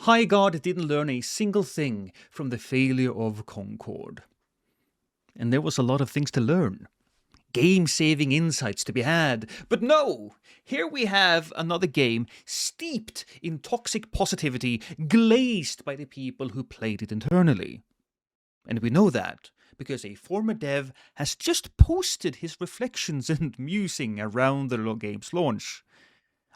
Highguard didn't learn a single thing from the failure of Concord. And there was a lot of things to learn. Game-saving insights to be had. But no! Here we have another game steeped in toxic positivity, glazed by the people who played it internally. And we know that because a former dev has just posted his reflections and musing around the game's launch.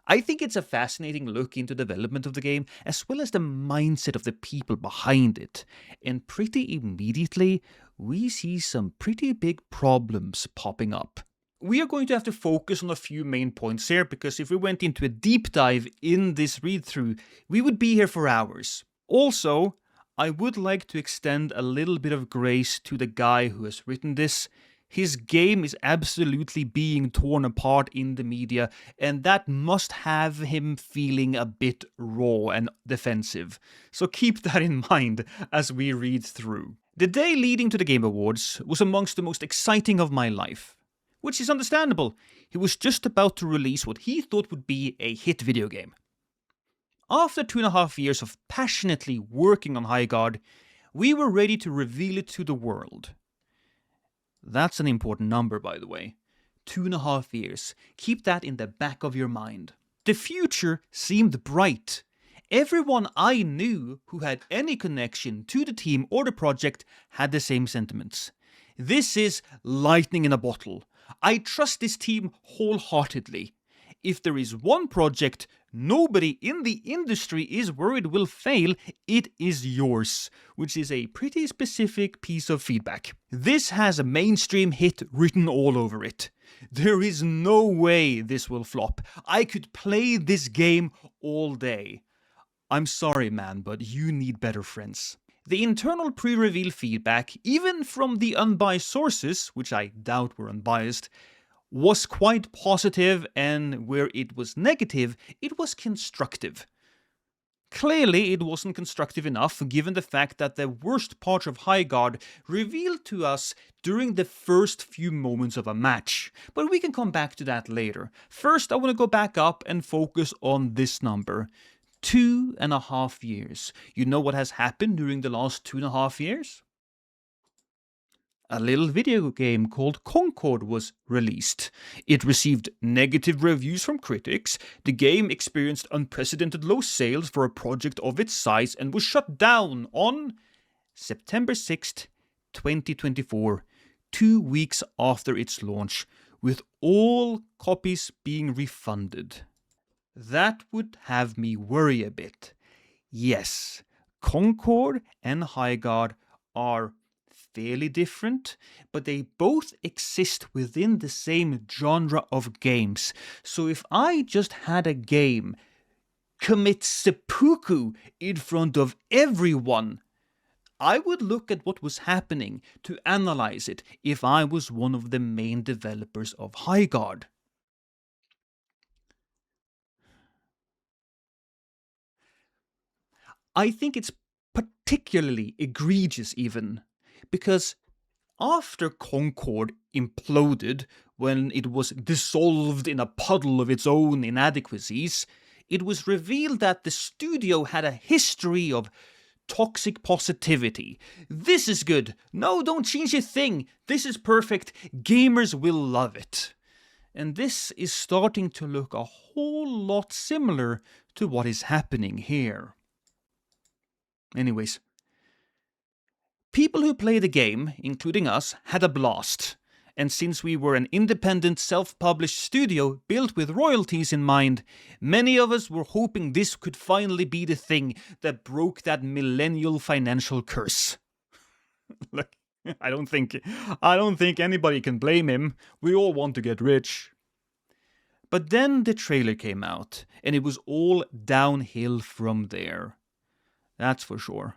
I think it's a fascinating look into the development of the game, as well as the mindset of the people behind it. And pretty immediately, we see some pretty big problems popping up. We are going to have to focus on a few main points here, because if we went into a deep dive in this read-through, we would be here for hours. Also, I would like to extend a little bit of grace to the guy who has written this. His game is absolutely being torn apart in the media, and that must have him feeling a bit raw and defensive. So keep that in mind as we read through. The day leading to the Game Awards was amongst the most exciting of my life. Which is understandable. He was just about to release what he thought would be a hit video game. After 2.5 years of passionately working on Highguard, we were ready to reveal it to the world. That's an important number, by the way. 2.5 years. Keep that in the back of your mind. The future seemed bright. Everyone I knew who had any connection to the team or the project had the same sentiments. This is lightning in a bottle. I trust this team wholeheartedly. If there is one project nobody in the industry is worried will fail, it is yours, which is a pretty specific piece of feedback. This has a mainstream hit written all over it. There is no way this will flop. I could play this game all day. I'm sorry, man, but you need better friends. The internal pre-reveal feedback, even from the unbiased sources, which I doubt were unbiased, was quite positive, and where it was negative, it was constructive. Clearly, it wasn't constructive enough, given the fact that the worst part of Highguard revealed to us during the first few moments of a match. But we can come back to that later. First, I want to go back up and focus on this number. 2.5 years. You know what has happened during the last 2.5 years? A little video game called Concord was released. It received negative reviews from critics, the game experienced unprecedented low sales for a project of its size, and was shut down on September 6th, 2024, 2 weeks after its launch, with all copies being refunded. That would have me worry a bit. Yes, Concord and Highguard are fairly different, but they both exist within the same genre of games. So if I just had a game commit seppuku in front of everyone, I would look at what was happening to analyze it if I was one of the main developers of Highguard. I think it's particularly egregious even, because after Concord imploded, when it was dissolved in a puddle of its own inadequacies, it was revealed that the studio had a history of toxic positivity. This is good. No, don't change a thing. This is perfect. Gamers will love it. And this is starting to look a whole lot similar to what is happening here. Anyways, people who play the game, including us, had a blast. And since we were an independent, self-published studio built with royalties in mind, many of us were hoping this could finally be the thing that broke that millennial financial curse. Look, I don't think anybody can blame him. We all want to get rich. But then the trailer came out, and it was all downhill from there. That's for sure.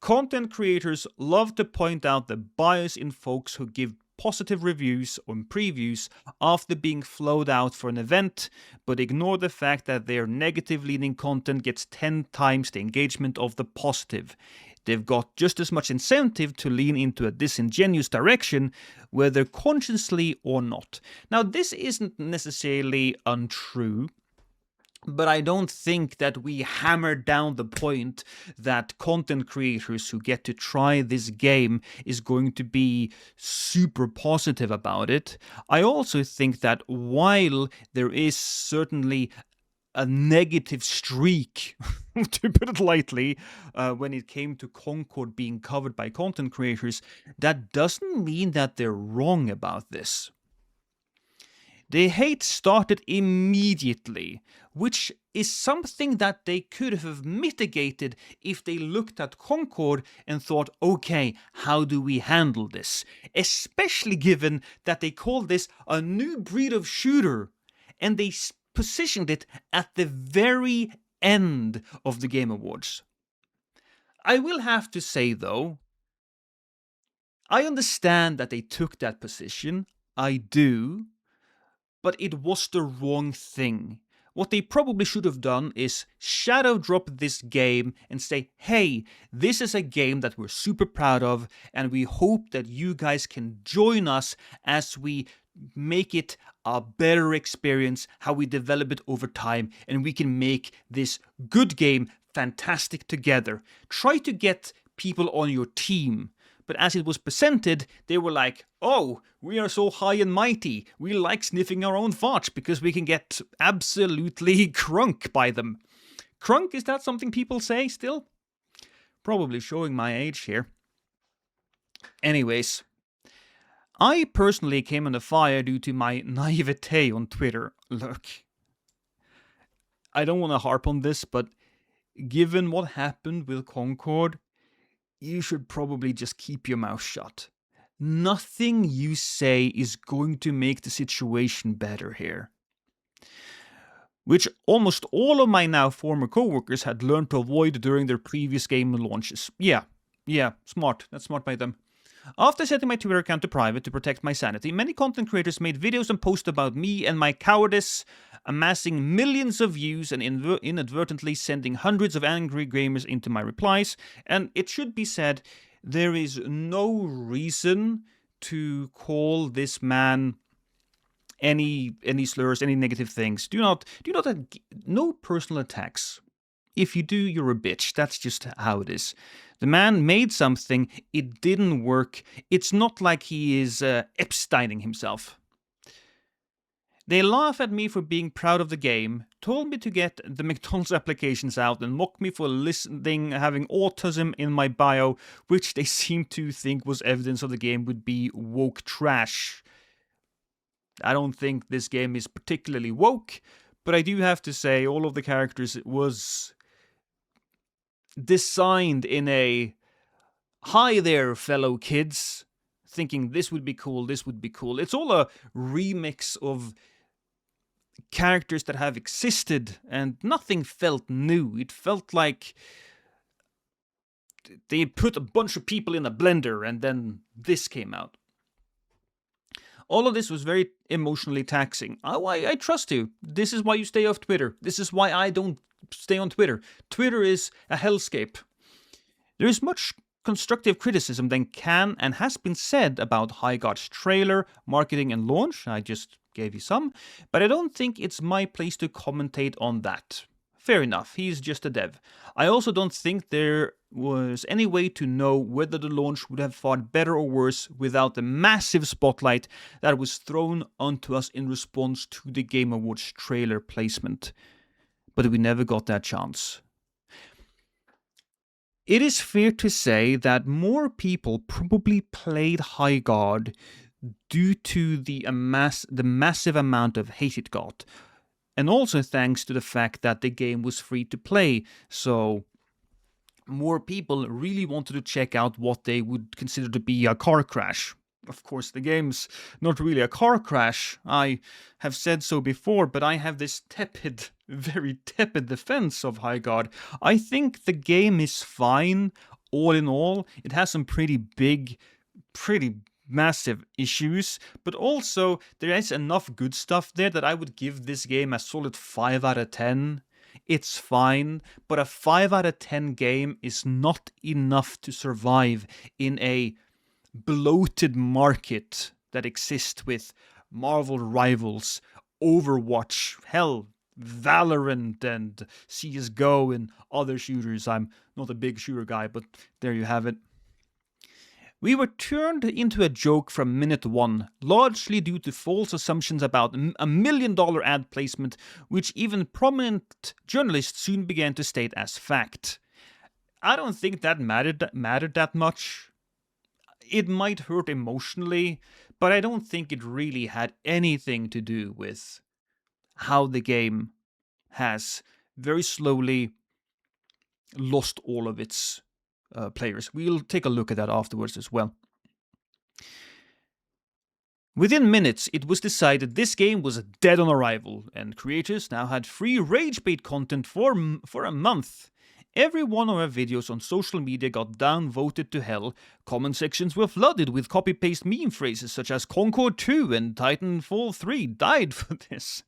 Content creators love to point out the bias in folks who give positive reviews or previews after being flowed out for an event, but ignore the fact that their negative-leaning content gets 10 times the engagement of the positive. They've got just as much incentive to lean into a disingenuous direction, whether consciously or not. Now, this isn't necessarily untrue. But I don't think that we hammered down the point that content creators who get to try this game is going to be super positive about it. I also think that while there is certainly a negative streak, to put it lightly, when it came to Concord being covered by content creators, that doesn't mean that they're wrong about this. The hate started immediately, which is something that they could have mitigated if they looked at Concord and thought, okay, how do we handle this? Especially given that they called this a new breed of shooter, and they positioned it at the very end of the Game Awards. I will have to say, though, I understand that they took that position. I do. But it was the wrong thing. What they probably should have done is shadow drop this game and say, hey, this is a game that we're super proud of, and we hope that you guys can join us as we make it a better experience, how we develop it over time, and we can make this good game fantastic together. Try to get people on your team. But as it was presented, they were like, oh, we are so high and mighty. We like sniffing our own farts because we can get absolutely crunk by them. Crunk, is that something people say still? Probably showing my age here. Anyways, I personally came under fire due to my naivete on Twitter. Look, I don't want to harp on this, but given what happened with Concord, you should probably just keep your mouth shut. Nothing you say is going to make the situation better here. Which almost all of my now former coworkers had learned to avoid during their previous game launches. Yeah, smart. That's smart by them. After setting my Twitter account to private to protect my sanity, many content creators made videos and posts about me and my cowardice, amassing millions of views and inadvertently sending hundreds of angry gamers into my replies. And it should be said, there is no reason to call this man any slurs, any negative things. No personal attacks. If you do, you're a bitch. That's just how it is. The man made something, it didn't work. It's not like he is Epsteining himself. They laugh at me for being proud of the game, told me to get the McDonald's applications out, and mocked me for having autism in my bio, which they seem to think was evidence of the game would be woke trash. I don't think this game is particularly woke, but I do have to say all of the characters was designed in a hi there fellow kids, thinking this would be cool. It's all a remix of characters that have existed, and nothing felt new. It felt like they put a bunch of people in a blender and then this came out. All of this was very emotionally taxing. I trust you. This is why you stay off Twitter. This is why I don't stay on Twitter. Twitter is a hellscape. There is much constructive criticism that can and has been said about Highguard's trailer, marketing and launch. I just gave you some. But I don't think it's my place to commentate on that. Fair enough, he's just a dev. I also don't think there was any way to know whether the launch would have fared better or worse without the massive spotlight that was thrown onto us in response to the Game Awards trailer placement. But we never got that chance. It is fair to say that more people probably played Highguard due to the massive amount of hate it got. And also thanks to the fact that the game was free to play, so more people really wanted to check out what they would consider to be a car crash. Of course, the game's not really a car crash. I have said so before, but I have this very tepid defense of Highguard. I think the game is fine, all in all. It has some pretty massive issues, but also there is enough good stuff there that I would give this game a solid 5 out of 10. It's fine, but a 5 out of 10 game is not enough to survive in a bloated market that exists with Marvel rivals, Overwatch, hell, Valorant and CSGO and other shooters. I'm not a big shooter guy, but there you have it. We were turned into a joke from minute one, largely due to false assumptions about $1 million ad placement, which even prominent journalists soon began to state as fact. I don't think that mattered that much. It might hurt emotionally, but I don't think it really had anything to do with how the game has very slowly lost all of its players. We'll take a look at that afterwards as well. Within minutes, it was decided this game was dead on arrival, and creators now had free rage bait content for a month. Every one of our videos on social media got downvoted to hell. Comment sections were flooded with copy-paste meme phrases such as Concord 2 and Titanfall 3 died for this.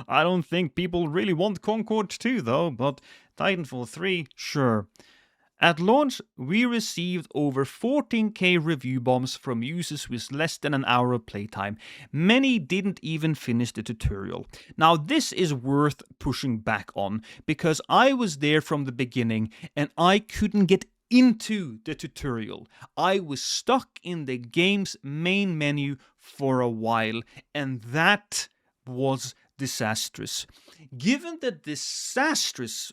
I don't think people really want Concord 2 though, but Titanfall 3, sure. At launch, we received over 14k review bombs from users with less than an hour of playtime. Many didn't even finish the tutorial. Now this is worth pushing back on, because I was there from the beginning and I couldn't get into the tutorial. I was stuck in the game's main menu for a while, and that was disastrous. Given the disastrous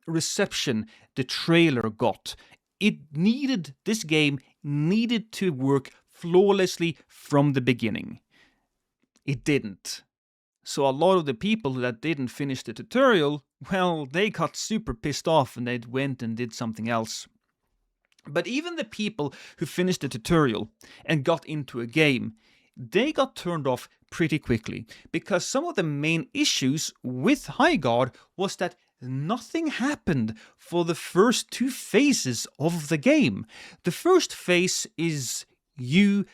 reception the trailer got, this game needed to work flawlessly from the beginning. It didn't. So a lot of the people that didn't finish the tutorial, well, they got super pissed off and they went and did something else. But even the people who finished the tutorial and got into a game, they got turned off pretty quickly, because some of the main issues with Highguard was that nothing happened for the first two phases of the game. The first phase is you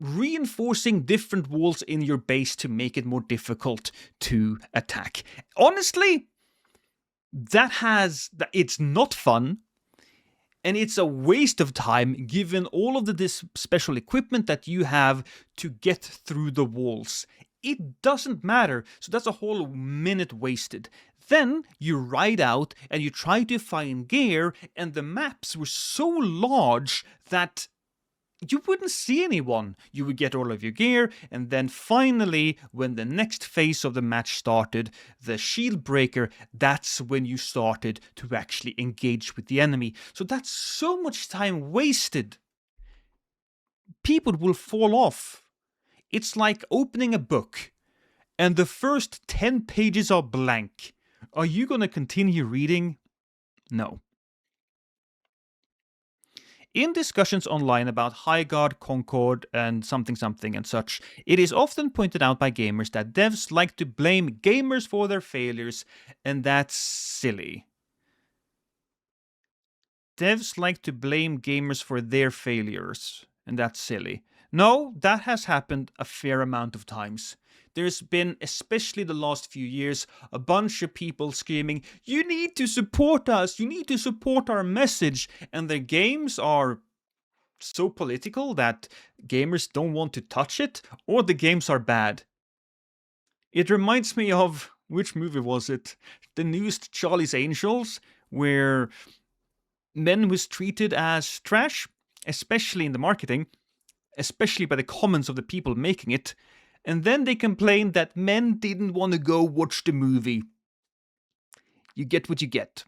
reinforcing different walls in your base to make it more difficult to attack. Honestly, it's not fun. And it's a waste of time given all of this special equipment that you have to get through the walls. It doesn't matter, so that's a whole minute wasted. Then you ride out and you try to find gear, and the maps were so large that you wouldn't see anyone. You would get all of your gear, and then finally, when the next phase of the match started, the shield breaker, that's when you started to actually engage with the enemy. So that's so much time wasted. People will fall off. It's like opening a book, and the first 10 pages are blank. Are you going to continue reading? No. In discussions online about Highguard, Concord, and something and such, it is often pointed out by gamers that devs like to blame gamers for their failures, and that's silly. Devs like to blame gamers for their failures, and that's silly. No, that has happened a fair amount of times. There's been, especially the last few years, a bunch of people screaming, "You need to support us, you need to support our message," and the games are so political that gamers don't want to touch it, or the games are bad. It reminds me of, which movie was it? The newest Charlie's Angels, where men was treated as trash, especially in the marketing, especially by the comments of the people making it, and then they complained that men didn't want to go watch the movie. You get what you get.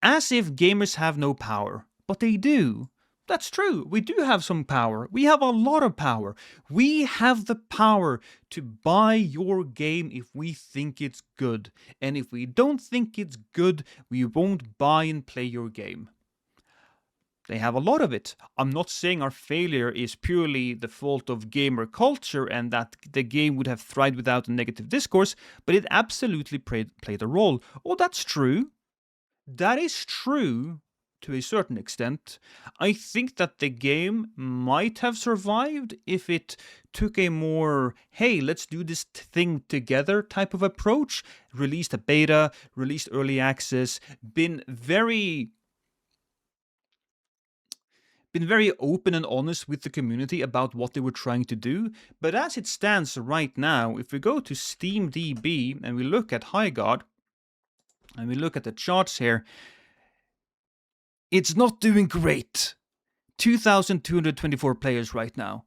As if gamers have no power, but they do. That's true, we do have some power. We have a lot of power. We have the power to buy your game if we think it's good. And if we don't think it's good, we won't buy and play your game. They have a lot of it. I'm not saying our failure is purely the fault of gamer culture and that the game would have thrived without a negative discourse, but it absolutely played a role. Oh, that's true. That is true to a certain extent. I think that the game might have survived if it took a more, hey, let's do this thing together type of approach, released a beta, released early access, been very been very open and honest with the community about what they were trying to do, but as it stands right now, if we go to SteamDB and we look at Highguard, and we look at the charts here, it's not doing great. 2,224 players right now.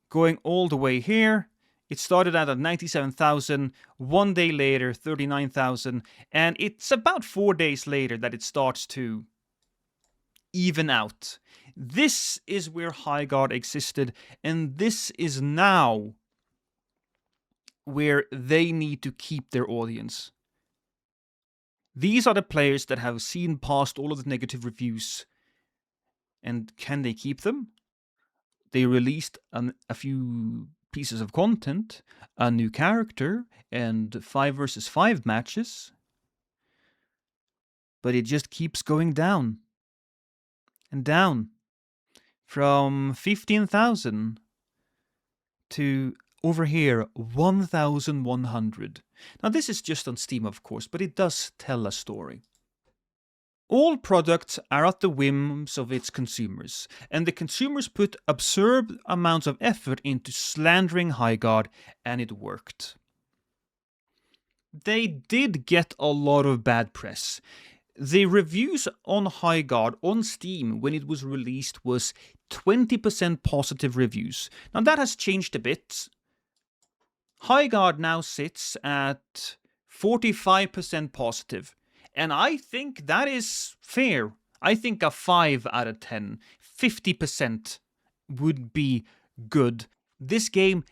Going all the way here, it started out at 97,000, 1 day later 39,000, and it's about 4 days later that it starts to even out. This is where Highguard existed, and this is now where they need to keep their audience. These are the players that have seen past all of the negative reviews. And can they keep them? They released a few pieces of content, a new character, and 5 versus 5 matches. But it just keeps going down. And down. From 15,000 to over here, 1,100. Now this is just on Steam, of course, but it does tell a story. All products are at the whims of its consumers, and the consumers put absurd amounts of effort into slandering Highguard, and it worked. They did get a lot of bad press. The reviews on Highguard on Steam when it was released was 20% positive reviews. Now that has changed a bit. Highguard now sits at 45% positive. And I think that is fair. I think a 5 out of 10, 50% would be good. This game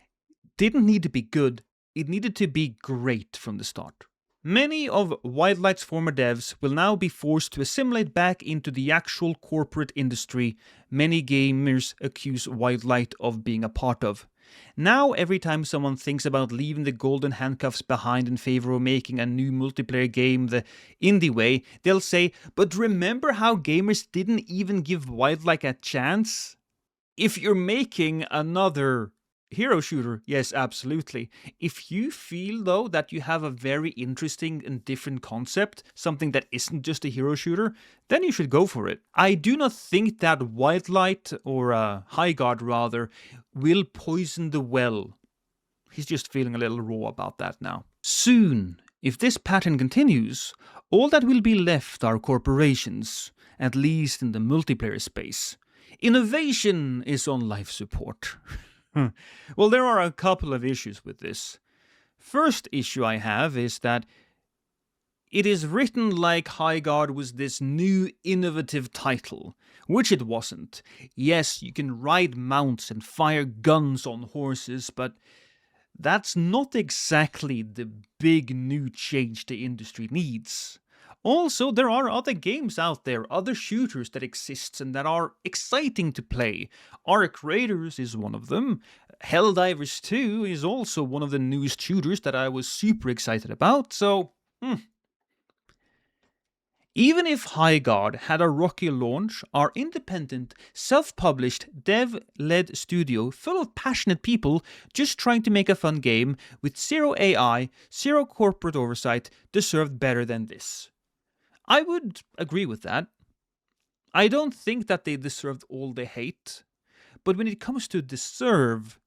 didn't need to be good, it needed to be great from the start. Many of Wildlight's former devs will now be forced to assimilate back into the actual corporate industry many gamers accuse Wildlight of being a part of. Now every time someone thinks about leaving the golden handcuffs behind in favor of making a new multiplayer game the indie way, they'll say, but remember how gamers didn't even give Wildlight a chance? If you're making another hero shooter, yes, absolutely. If you feel, though, that you have a very interesting and different concept, something that isn't just a hero shooter, then you should go for it. I do not think that Wildlight, or Highguard rather, will poison the well. He's just feeling a little raw about that now. Soon, if this pattern continues, all that will be left are corporations, at least in the multiplayer space. Innovation is on life support. Well, there are a couple of issues with this. First issue I have is that it is written like Highguard was this new innovative title, which it wasn't. Yes, you can ride mounts and fire guns on horses, but that's not exactly the big new change the industry needs. Also, there are other games out there, other shooters that exist and that are exciting to play. Arc Raiders is one of them. Helldivers 2 is also one of the newest shooters that I was super excited about, so Even if Highguard had a rocky launch, our independent, self-published, dev-led studio full of passionate people just trying to make a fun game with zero AI, zero corporate oversight deserved better than this. I would agree with that. I don't think that they deserved all the hate, but when it comes to deserve,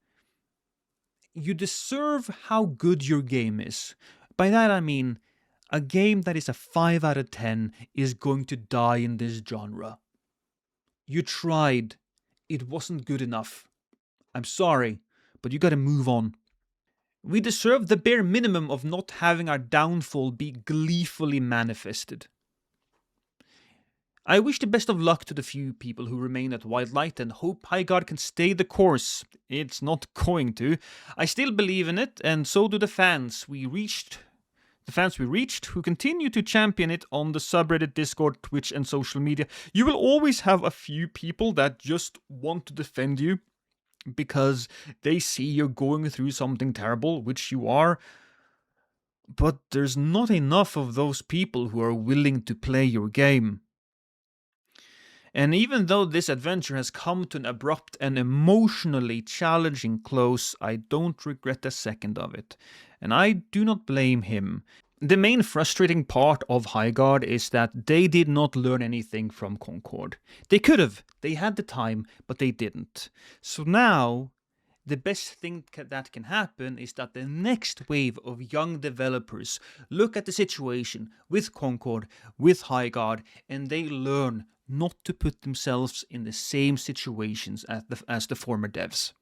you deserve how good your game is. By that I mean, a game that is a 5 out of 10 is going to die in this genre. You tried. It wasn't good enough. I'm sorry, but you gotta move on. We deserve the bare minimum of not having our downfall be gleefully manifested. I wish the best of luck to the few people who remain at Wildlight and hope Highguard can stay the course. It's not going to. I still believe in it, and so do the fans we reached, who continue to champion it on the subreddit, Discord, Twitch, and social media. You will always have a few people that just want to defend you because they see you're going through something terrible, which you are. But there's not enough of those people who are willing to play your game. And even though this adventure has come to an abrupt and emotionally challenging close, I don't regret a second of it. And I do not blame him. The main frustrating part of Highguard is that they did not learn anything from Concord. They could have. They had the time, but they didn't. So now, the best thing that can happen is that the next wave of young developers look at the situation with Concord, with Highguard, and they learn not to put themselves in the same situations as the former devs.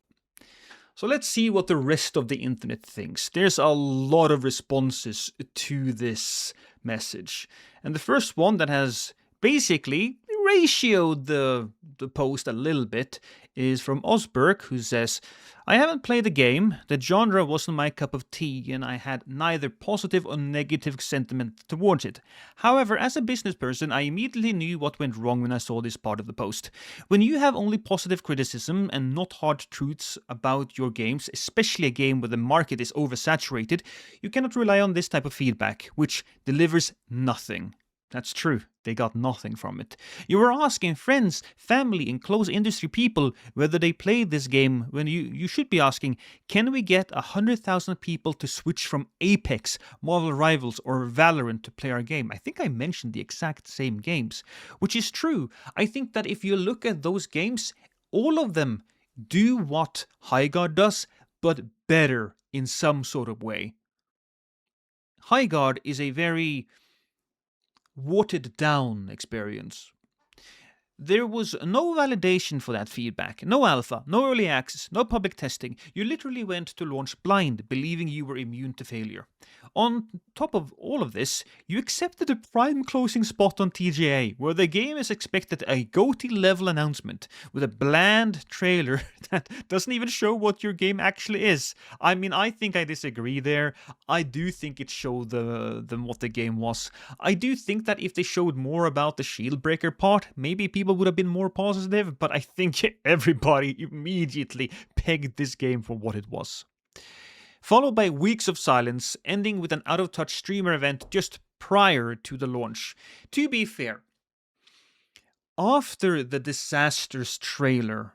So let's see what the rest of the internet thinks. There's a lot of responses to this message. And the first one that has basically ratioed the post a little bit is from Osberg, who says, I haven't played the game, the genre wasn't my cup of tea, and I had neither positive or negative sentiment towards it. However, as a business person, I immediately knew what went wrong when I saw this part of the post. When you have only positive criticism and not hard truths about your games, especially a game where the market is oversaturated, you cannot rely on this type of feedback, which delivers nothing. That's true, they got nothing from it. You were asking friends, family, and close industry people whether they played this game when you should be asking, can we get 100,000 people to switch from Apex, Marvel Rivals, or Valorant to play our game? I think I mentioned the exact same games, which is true. I think that if you look at those games, all of them do what Highguard does, but better in some sort of way. Highguard is a very watered down experience. There was no validation for that feedback, no alpha, no early access, no public testing. You literally went to launch blind, believing you were immune to failure. On top of all of this, you accepted a prime closing spot on TGA, where the game is expected a GOTY level announcement, with a bland trailer that doesn't even show what your game actually is. I mean, I think I disagree there. I do think it showed than what the game was. I do think that if they showed more about the shield breaker part, maybe people would have been more positive, but I think everybody immediately pegged this game for what it was. Followed by weeks of silence, ending with an out-of-touch streamer event just prior to the launch. To be fair, after the disastrous trailer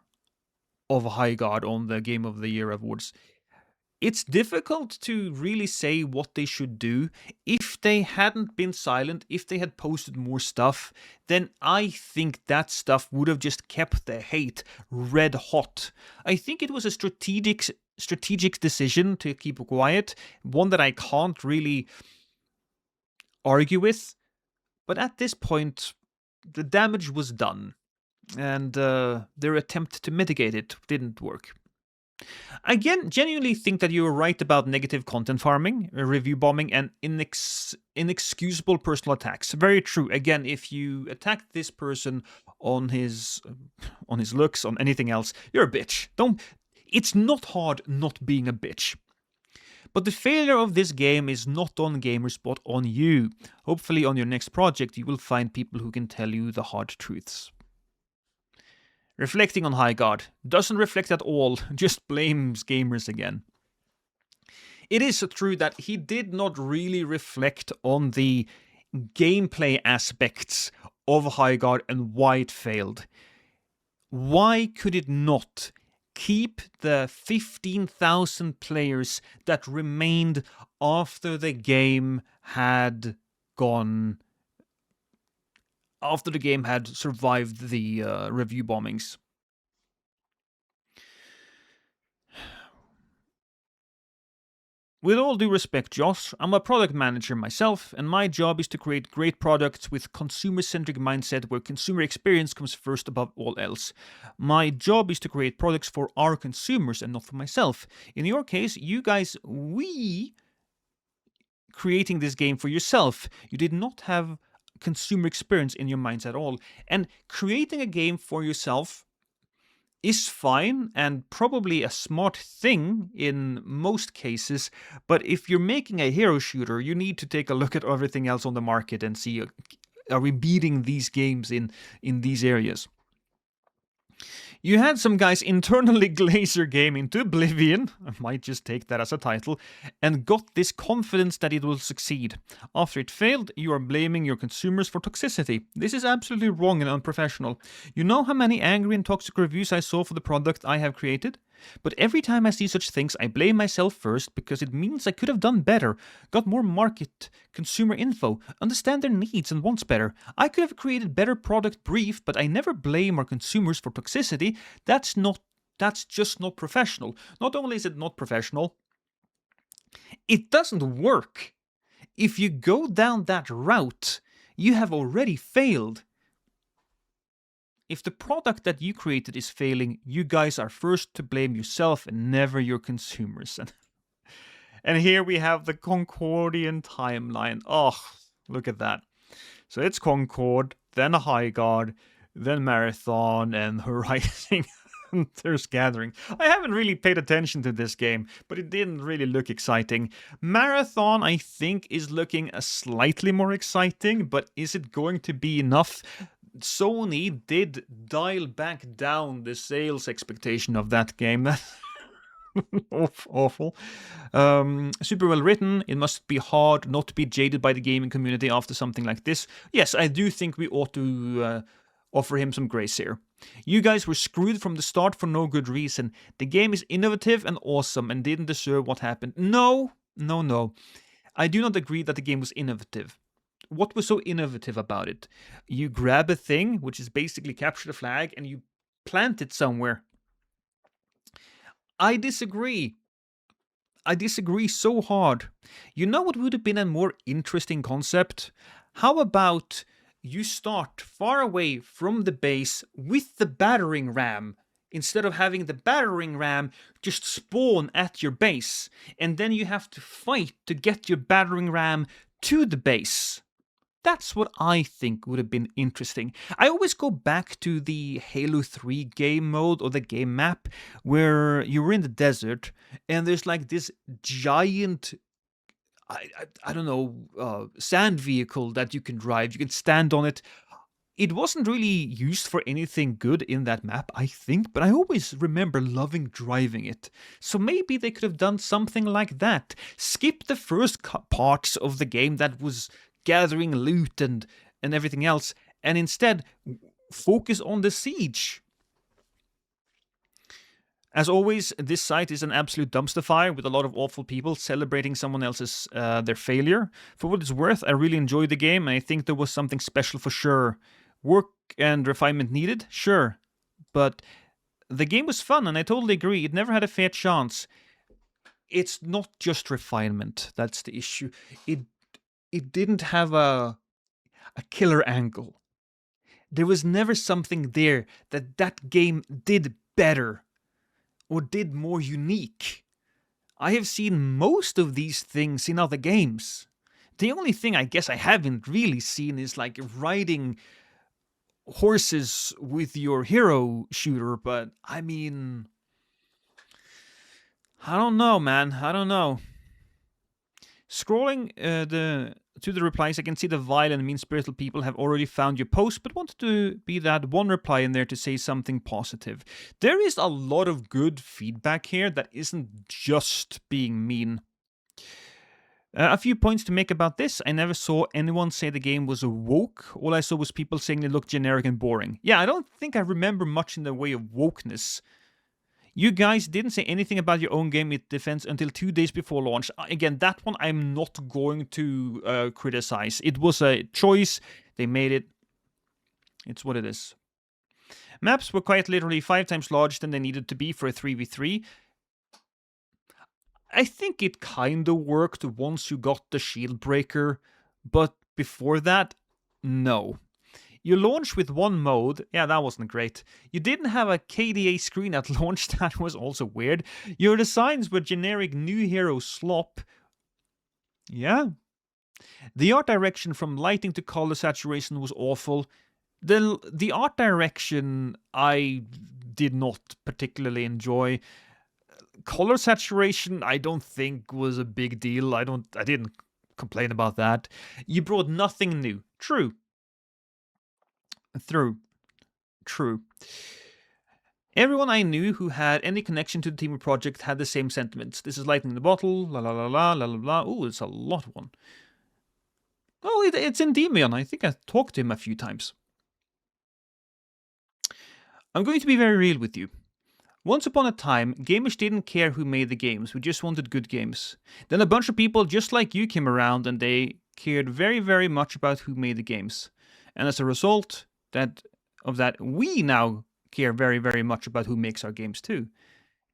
of Highguard on the Game of the Year awards, it's difficult to really say what they should do. If they hadn't been silent, if they had posted more stuff, then I think that stuff would have just kept the hate red hot. I think it was a strategic decision to keep quiet, one that I can't really argue with. But at this point, the damage was done, and their attempt to mitigate it didn't work. I genuinely think that you were right about negative content farming, review bombing, and inexcusable personal attacks. Very true. Again, if you attack this person on his looks, on anything else, you're a bitch. It's not hard not being a bitch. But the failure of this game is not on gamers, but on you. Hopefully on your next project you will find people who can tell you the hard truths. Reflecting on Highguard doesn't reflect at all, just blames gamers again. It is true that he did not really reflect on the gameplay aspects of Highguard and why it failed. Why could it not keep the 15,000 players that remained after the game had survived the review bombings? With all due respect, Josh, I'm a product manager myself, and my job is to create great products with consumer-centric mindset where consumer experience comes first above all else. My job is to create products for our consumers and not for myself. In your case, you guys, creating this game for yourself. You did not have consumer experience in your minds at all. And creating a game for yourself is fine and probably a smart thing in most cases, but if you're making a hero shooter, you need to take a look at everything else on the market and see, are we beating these games in these areas? You had some guys internally glaze your game into oblivion, I might just take that as a title, and got this confidence that it will succeed. After it failed, you are blaming your consumers for toxicity. This is absolutely wrong and unprofessional. You know how many angry and toxic reviews I saw for the product I have created? But every time I see such things, I blame myself first because it means I could have done better, got more market consumer info, understand their needs and wants better. I could have created better product brief, but I never blame our consumers for toxicity. That's just not professional. Not only is it not professional, it doesn't work. If you go down that route, you have already failed. If the product that you created is failing, you guys are first to blame yourself and never your consumers. And here we have the Concordian timeline. Oh, look at that. So it's Concord, then Highguard, then Marathon, and Horizon Hunters Gathering. I haven't really paid attention to this game, but it didn't really look exciting. Marathon, I think, is looking slightly more exciting, but is it going to be enough? Sony did dial back down the sales expectation of that game. Awful. Super well written. It must be hard not to be jaded by the gaming community after something like this. Yes, I do think we ought to offer him some grace here. You guys were screwed from the start for no good reason. The game is innovative and awesome and didn't deserve what happened. No. I do not agree that the game was innovative. What was so innovative about it? You grab a thing, which is basically capture the flag, and you plant it somewhere. I disagree. I disagree so hard. You know what would have been a more interesting concept? How about you start far away from the base with the battering ram, instead of having the battering ram just spawn at your base, and then you have to fight to get your battering ram to the base. That's what I think would have been interesting. I always go back to the Halo 3 game mode or the game map where you were in the desert and there's like this giant, I don't know, sand vehicle that you can drive. You can stand on it. It wasn't really used for anything good in that map, I think, but I always remember loving driving it. So maybe they could have done something like that. Skip the first parts of the game that was gathering loot and everything else, and instead focus on the siege. As always, this site is an absolute dumpster fire with a lot of awful people celebrating someone else's their failure. For what it's worth, I really enjoyed the game, and I think there was something special for sure. Work and refinement needed, sure, but the game was fun, and I totally agree. It never had a fair chance. It's not just refinement that's the issue. It didn't have a killer angle. There was never something there that game did better or did more unique. I have seen most of these things in other games. The only thing I guess I haven't really seen is like riding horses with your hero shooter, but I mean, I don't know, man. I don't know. Scrolling to the replies, I can see the vile and mean-spirited people have already found your post, but wanted to be that one reply in there to say something positive. There is a lot of good feedback here that isn't just being mean. A few points to make about this. I never saw anyone say the game was woke. All I saw was people saying it looked generic and boring. Yeah, I don't think I remember much in the way of wokeness. You guys didn't say anything about your own game in defense until 2 days before launch. Again, that one I'm not going to criticize. It was a choice. They made it. It's what it is. Maps were quite literally 5 times larger than they needed to be for a 3v3. I think it kind of worked once you got the shield breaker, but before that, no. You launch with one mode. Yeah, that wasn't great. You didn't have a KDA screen at launch. That was also weird. Your designs were generic new hero slop. Yeah. The art direction from lighting to color saturation was awful. The art direction I did not particularly enjoy. Color saturation I don't think was a big deal. I didn't complain about that. You brought nothing new. True. True. Everyone I knew who had any connection to the team or project had the same sentiments. This is lightning in the bottle, la la la la, la la la. Ooh, it's a lot one. Oh, it's Endymion. I think I talked to him a few times. I'm going to be very real with you. Once upon a time, gamers didn't care who made the games, we just wanted good games. Then a bunch of people just like you came around and they cared very, very much about who made the games. And as a result of that, we now care very, very much about who makes our games too.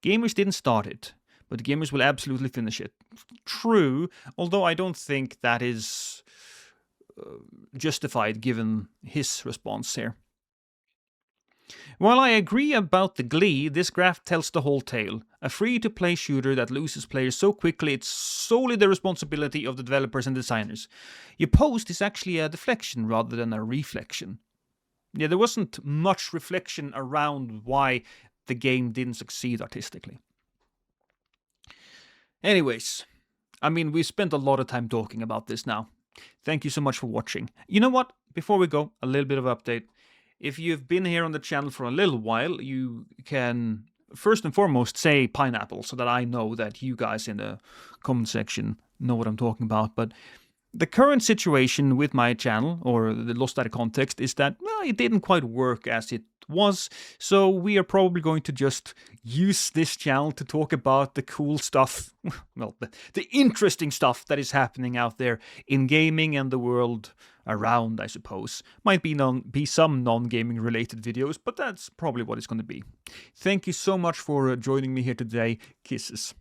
Gamers didn't start it, but gamers will absolutely finish it. True, although I don't think that is justified given his response here. While I agree about the glee, this graph tells the whole tale. A free-to-play shooter that loses players so quickly it's solely the responsibility of the developers and designers. Your post is actually a deflection rather than a reflection. Yeah, there wasn't much reflection around why the game didn't succeed artistically. Anyways, I mean, we spent a lot of time talking about this now. Thank you so much for watching. You know what? Before we go, a little bit of update. If you've been here on the channel for a little while, you can first and foremost say pineapple so that I know that you guys in the comment section know what I'm talking about. But the current situation with my channel, or the Lost Data context, is that it didn't quite work as it was. So we are probably going to just use this channel to talk about the cool stuff, well, the interesting stuff that is happening out there in gaming and the world around, I suppose. Might be some non-gaming related videos, but that's probably what it's going to be. Thank you so much for joining me here today. Kisses.